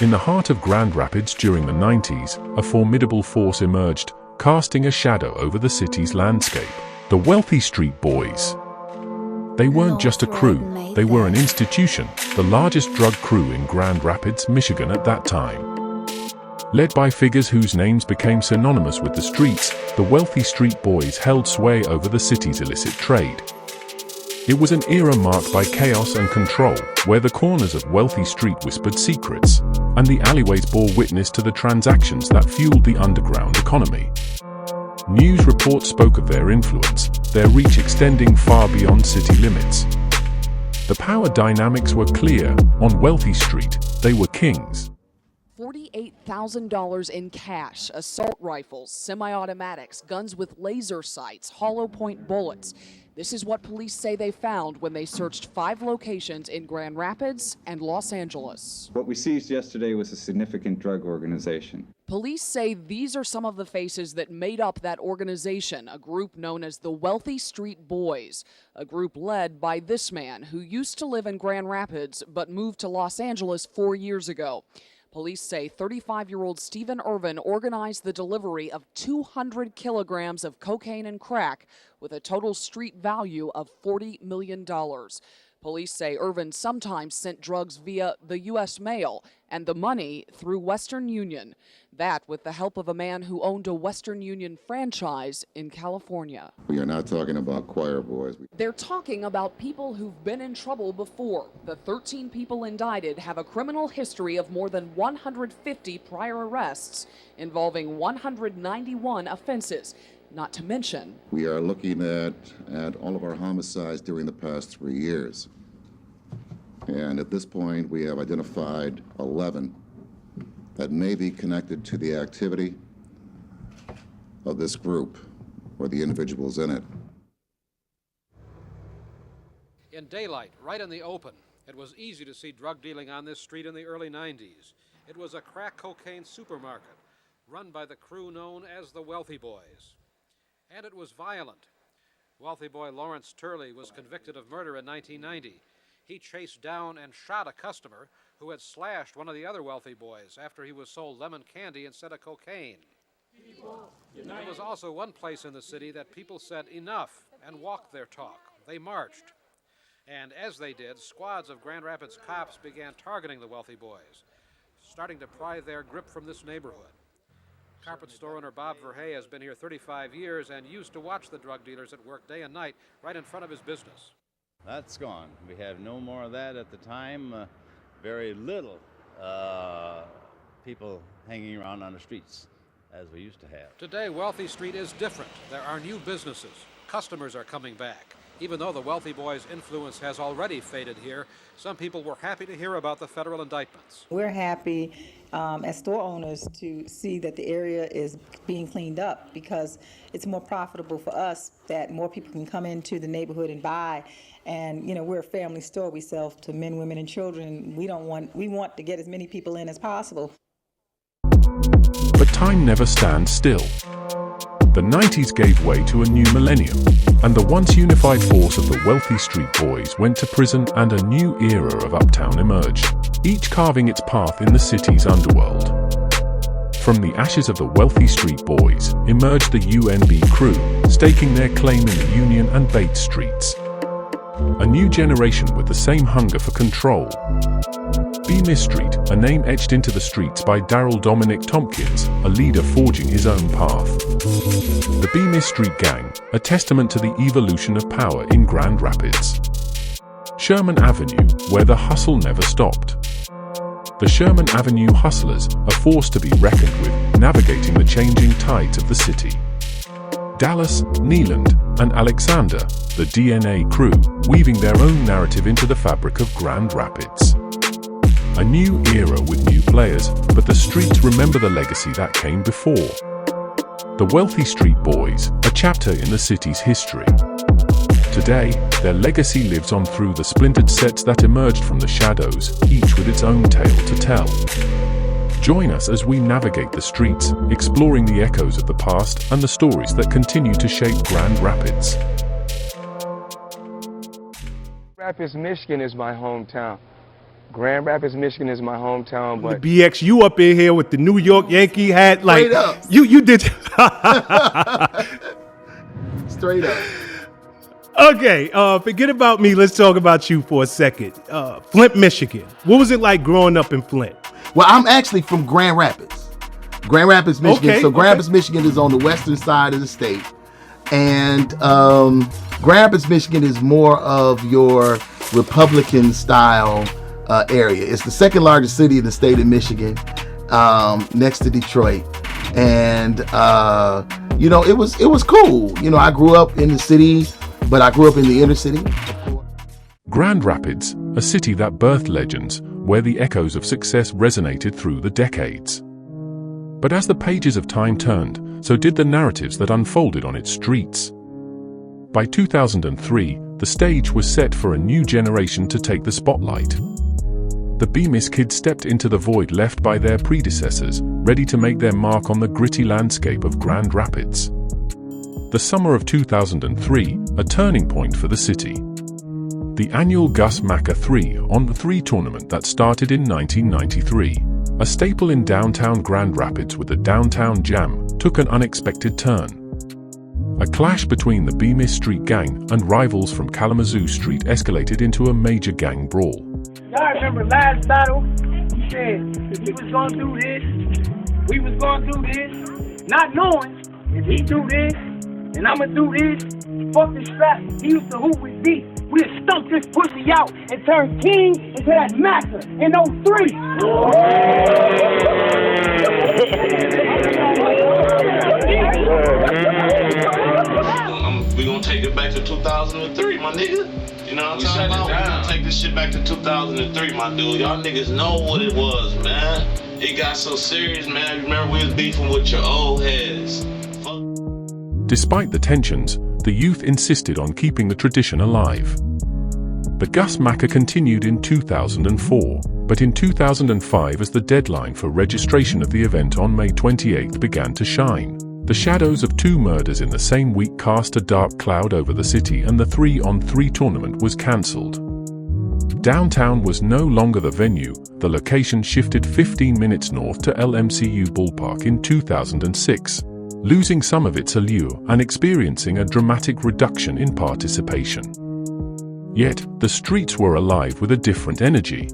In the heart of Grand Rapids during the 90s, a formidable force emerged, casting a shadow over the city's landscape. The Wealthy Street Boys. They weren't just a crew, they were an institution, the largest drug crew in Grand Rapids, Michigan at that time. Led by figures whose names became synonymous with the streets, the Wealthy Street Boys held sway over the city's illicit trade. It was an era marked by chaos and control, where the corners of Wealthy Street whispered secrets, and the alleyways bore witness to the transactions that fueled the underground economy. News reports spoke of their influence, their reach extending far beyond city limits. The power dynamics were clear. On Wealthy Street, they were kings. $48,000 in cash, assault rifles, semi-automatics, guns with laser sights, hollow-point bullets. This is what police say they found when they searched 5 locations in Grand Rapids and Los Angeles. What we seized yesterday was a significant drug organization. Police say these are some of the faces that made up that organization, a group known as the Wealthy Street Boys, a group led by this man who used to live in Grand Rapids but moved to Los Angeles 4 years ago. Police say 35-year-old Stephen Irvin organized the delivery of 200 kilograms of cocaine and crack with a total street value of $40 million. Police say Irvin sometimes sent drugs via the U.S. mail and the money through Western Union. That with the help of a man who owned a Western Union franchise in California. We are not talking about choir boys. They're talking about people who've been in trouble before. The 13 people indicted have a criminal history of more than 150 prior arrests involving 191 offenses. Not to mention, we are looking at all of our homicides during the past 3 years. And at this point, we have identified 11 that may be connected to the activity of this group or the individuals in it. In daylight, right in the open, it was easy to see drug dealing on this street in the early 90s. It was a crack cocaine supermarket run by the crew known as the Wealthy Boys. And it was violent. Wealthy boy Lawrence Turley was convicted of murder in 1990. He chased down and shot a customer who had slashed one of the other Wealthy Boys after he was sold lemon candy instead of cocaine. There was also one place in the city that people said enough and walked their talk. They marched. And as they did, squads of Grand Rapids cops began targeting the Wealthy Boys, starting to pry their grip from this neighborhood. Carpet store owner Bob Verhey has been here 35 years and used to watch the drug dealers at work day and night right in front of his business. That's gone. We have no more of that at the time. Very little people hanging around on the streets as we used to have. Today, Wealthy Street is different. There are new businesses. Customers are coming back. Even though the Wealthy Boys' influence has already faded here, some people were happy to hear about the federal indictments. We're happy as store owners to see that the area is being cleaned up because it's more profitable for us that more people can come into the neighborhood and buy. And, you know, we're a family store. We sell to men, women, and children. We want to get as many people in as possible. But time never stands still. The 90s gave way to a new millennium, and the once unified force of the Wealthy Street Boys went to prison and a new era of Uptown emerged, each carving its path in the city's underworld. From the ashes of the Wealthy Street Boys emerged the UNB crew, staking their claim in the Union and Bates streets. A new generation with the same hunger for control. Bemis Street, a name etched into the streets by Daryl Dominic Tompkins, a leader forging his own path. The Bemis Street Gang, a testament to the evolution of power in Grand Rapids. Sherman Avenue, where the hustle never stopped. The Sherman Avenue Hustlers, a force to be reckoned with, navigating the changing tides of the city. Dallas, Neeland, and Alexander, the DNA crew, weaving their own narrative into the fabric of Grand Rapids. A new era with new players, but the streets remember the legacy that came before. The Wealthy Street Boys, a chapter in the city's history. Today, their legacy lives on through the splintered sets that emerged from the shadows, each with its own tale to tell. Join us as we navigate the streets, exploring the echoes of the past and the stories that continue to shape Grand Rapids. Rapids, Michigan is my hometown. Grand Rapids, Michigan is my hometown, but BX, you up in here with the New York Yankee hat, like Straight up. you did. Straight up. Okay, forget about me. Let's talk about you for a second. Flint, Michigan. What was it like growing up in Flint? Well, I'm actually from Grand Rapids. Grand Rapids, Michigan. Okay, So Grand Rapids, Michigan is on the western side of the state. And Grand Rapids, Michigan is more of your Republican style area. It's the second largest city in the state of Michigan, next to Detroit. And it was cool. I grew up in the city, but I grew up in the inner city. Grand Rapids, a city that birthed legends, where the echoes of success resonated through the decades. But as the pages of time turned, so did the narratives that unfolded on its streets. By 2003, the stage was set for a new generation to take the spotlight. The Bemis kids stepped into the void left by their predecessors, ready to make their mark on the gritty landscape of Grand Rapids. The summer of 2003, a turning point for the city. The annual Gus Macker 3 on 3 tournament that started in 1993, a staple in downtown Grand Rapids with the Downtown Jam, took an unexpected turn. A clash between the Bemis Street gang and rivals from Kalamazoo Street escalated into a major gang brawl. Y'all remember last battle? He said, if we was gonna do this, we was gonna do this, not knowing if he do this, and I'ma do this, fuck this strap, he used to hoop with me. We had stumped this pussy out and turned King into that Macker in 03. We gonna take it back to 2003, my nigga. You know what I'm talking about? We gonna take this shit back to 2003, my dude. Y'all niggas know what it was, man. It got so serious, man. Remember we was beefing with your old heads. Despite the tensions, the youth insisted on keeping the tradition alive. The Gus Macker continued in 2004, but in 2005 as the deadline for registration of the event on May 28 began to shine, the shadows of 2 murders in the same week cast a dark cloud over the city and the 3-on-3 tournament was cancelled. Downtown was no longer the venue. The location shifted 15 minutes north to LMCU Ballpark in 2006. Losing some of its allure and experiencing a dramatic reduction in participation. Yet, the streets were alive with a different energy.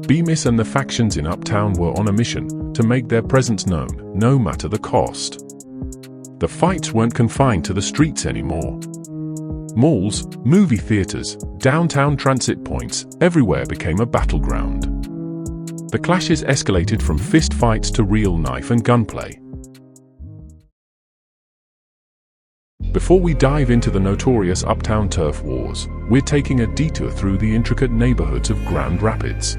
Bemis and the factions in Uptown were on a mission to make their presence known, no matter the cost. The fights weren't confined to the streets anymore. Malls, movie theaters, downtown transit points, everywhere became a battleground. The clashes escalated from fist fights to real knife and gunplay. Before we dive into the notorious Uptown turf wars, we're taking a detour through the intricate neighborhoods of Grand Rapids.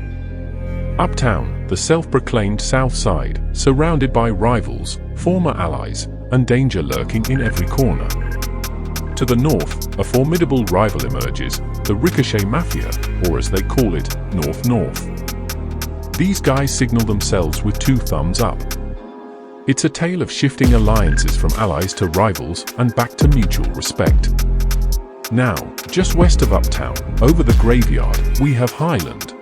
Uptown, the self-proclaimed South Side, surrounded by rivals, former allies, and danger lurking in every corner. To the north, a formidable rival emerges, the Ricochet Mafia, or as they call it, North-North. These guys signal themselves with 2 thumbs up. It's a tale of shifting alliances from allies to rivals and back to mutual respect. Now, just west of Uptown, over the graveyard, we have Highland.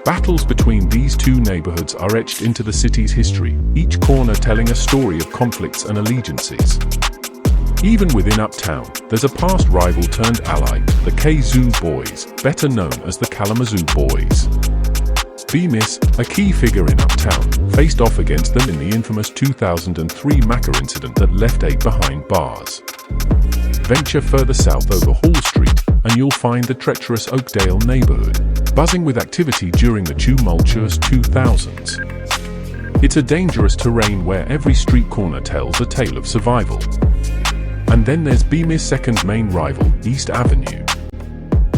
Battles between these 2 neighborhoods are etched into the city's history, each corner telling a story of conflicts and allegiances. Even within Uptown, there's a past rival turned ally, the K-Zoo Boys, better known as the Kalamazoo Boys. Bemis, a key figure in Uptown, faced off against them in the infamous 2003 Macker incident that left 8 behind bars. Venture further south over Hall Street, and you'll find the treacherous Oakdale neighborhood, buzzing with activity during the tumultuous 2000s. It's a dangerous terrain where every street corner tells a tale of survival. And then there's Bemis' second main rival, East Avenue.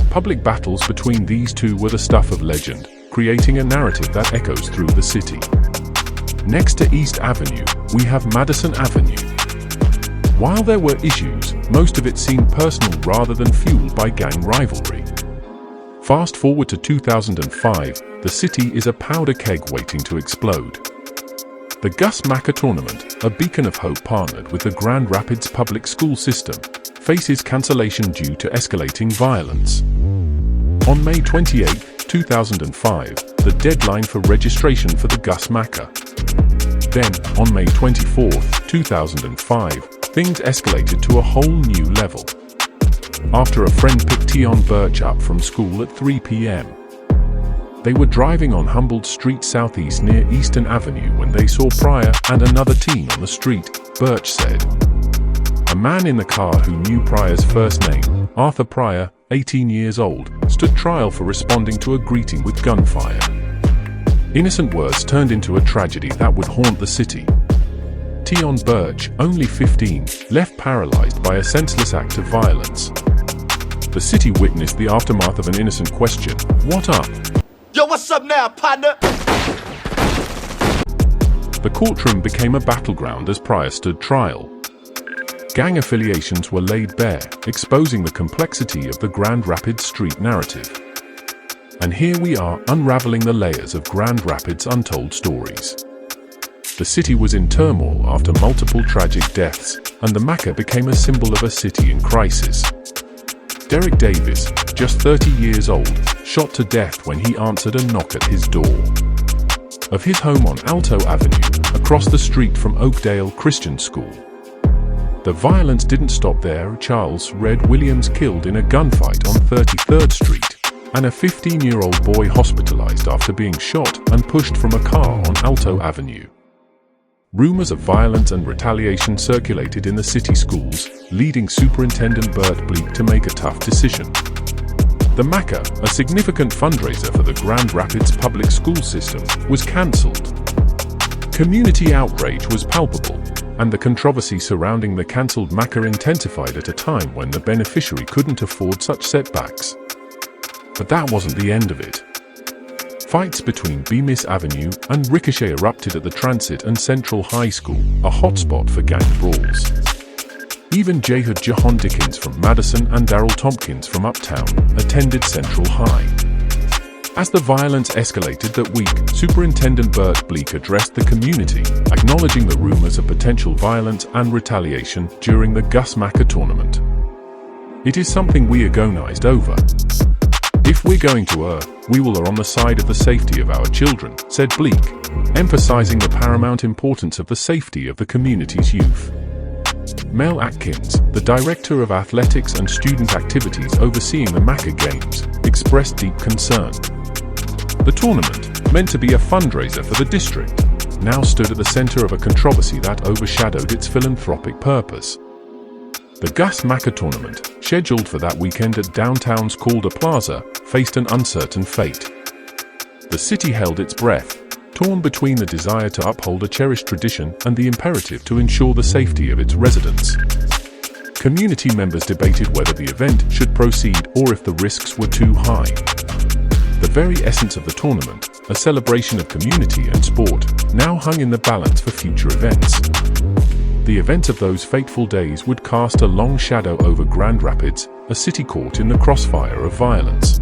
Public battles between these 2 were the stuff of legend, creating a narrative that echoes through the city. Next to East Avenue, we have Madison Avenue. While there were issues, most of it seemed personal rather than fueled by gang rivalry. Fast forward to 2005, the city is a powder keg waiting to explode. The Gus Macker tournament, a beacon of hope partnered with the Grand Rapids public school system, faces cancellation due to escalating violence. On May 28, 2005, the deadline for registration for the Gus Macker. Then, on May 24, 2005, things escalated to a whole new level. After a friend picked Tion Birch up from school at 3 p.m. They were driving on Humboldt Street Southeast near Eastern Avenue when they saw Pryor and another teen on the street, Birch said. A man in the car who knew Pryor's first name, Arthur Pryor, 18 years old, stood trial for responding to a greeting with gunfire. Innocent words turned into a tragedy that would haunt the city. Tion Birch, only 15, left paralyzed by a senseless act of violence. The city witnessed the aftermath of an innocent question, "What up?" Yo, what's up now, partner? The courtroom became a battleground as Pryor stood trial. Gang affiliations were laid bare, exposing the complexity of the Grand Rapids street narrative. And here we are, unraveling the layers of Grand Rapids' untold stories. The city was in turmoil after multiple tragic deaths, and the Macker became a symbol of a city in crisis. Derek Davis, just 30 years old, shot to death when he answered a knock at his door. Of his home on Alto Avenue, across the street from Oakdale Christian School. The violence didn't stop there. Charles Red Williams killed in a gunfight on 33rd Street, and a 15-year-old boy hospitalized after being shot and pushed from a car on Alto Avenue. Rumors of violence and retaliation circulated in the city schools, leading Superintendent Bert Bleak to make a tough decision. The Macker, a significant fundraiser for the Grand Rapids public school system, was cancelled. Community outrage was palpable, and the controversy surrounding the cancelled Macker intensified at a time when the beneficiary couldn't afford such setbacks. But that wasn't the end of it. Fights between Bemis Avenue and Ricochet erupted at the Transit and Central High School, a hotspot for gang brawls. Even Jehud Jahan Dickens from Madison and Darrell Tompkins from Uptown attended Central High. As the violence escalated that week, Superintendent Bert Bleak addressed the community, acknowledging the rumors of potential violence and retaliation during the Gus Macker tournament. "It is something we agonized over. If we're going to err, we will err on the side of the safety of our children," said Bleak, emphasizing the paramount importance of the safety of the community's youth. Mel Atkins, the director of athletics and student activities overseeing the Macker Games, expressed deep concern. The tournament, meant to be a fundraiser for the district, now stood at the center of a controversy that overshadowed its philanthropic purpose. The Gus Macker tournament, scheduled for that weekend at downtown's Calder Plaza, faced an uncertain fate. The city held its breath, torn between the desire to uphold a cherished tradition and the imperative to ensure the safety of its residents. Community members debated whether the event should proceed or if the risks were too high. The very essence of the tournament, a celebration of community and sport, now hung in the balance for future events. The events of those fateful days would cast a long shadow over Grand Rapids, a city caught in the crossfire of violence.